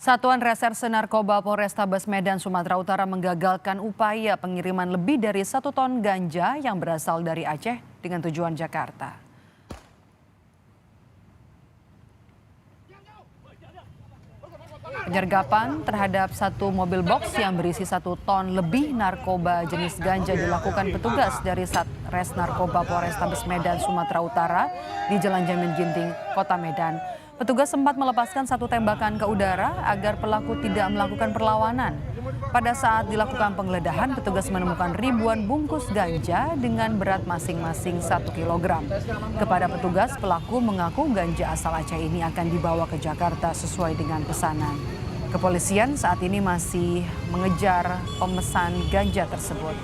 Satuan Reserse Narkoba Polrestabes Medan, Sumatera Utara menggagalkan upaya pengiriman lebih dari 1 ton ganja yang berasal dari Aceh dengan tujuan Jakarta. Penyergapan terhadap 1 mobil box yang berisi 1 ton lebih narkoba jenis ganja dilakukan petugas dari Satres Narkoba Polrestabes Medan, Sumatera Utara di Jalan Jamin Ginting, Kota Medan. Petugas sempat melepaskan 1 tembakan ke udara agar pelaku tidak melakukan perlawanan. Pada saat dilakukan penggeledahan, petugas menemukan ribuan bungkus ganja dengan berat masing-masing 1 kg. Kepada petugas, pelaku mengaku ganja asal Aceh ini akan dibawa ke Jakarta sesuai dengan pesanan. Kepolisian saat ini masih mengejar pemesan ganja tersebut.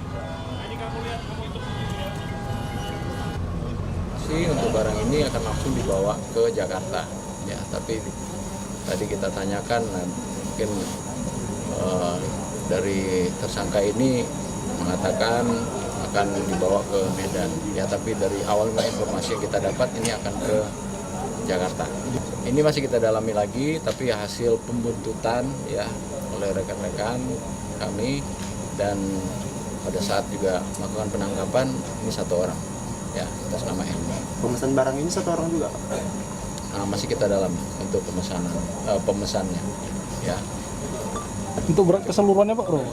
Untuk barang ini akan langsung dibawa ke Jakarta. Ya, tapi tadi kita tanyakan mungkin dari tersangka ini mengatakan akan dibawa ke Medan. Ya, tapi dari awal informasi yang kita dapat ini akan ke Jakarta. Ini masih kita dalami lagi, tapi hasil pembuntutan ya oleh rekan-rekan kami dan pada saat juga melakukan penangkapan ini 1 orang ya atas nama Helmi. Pemesan barang ini 1 orang juga? Masih kita dalam untuk pemesannya ya. Untuk berat keseluruhannya Pak Bro?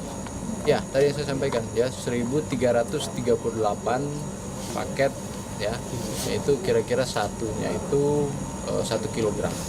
Ya, tadi saya sampaikan ya 1.338 paket ya, itu kira-kira satunya itu 1 kilogram.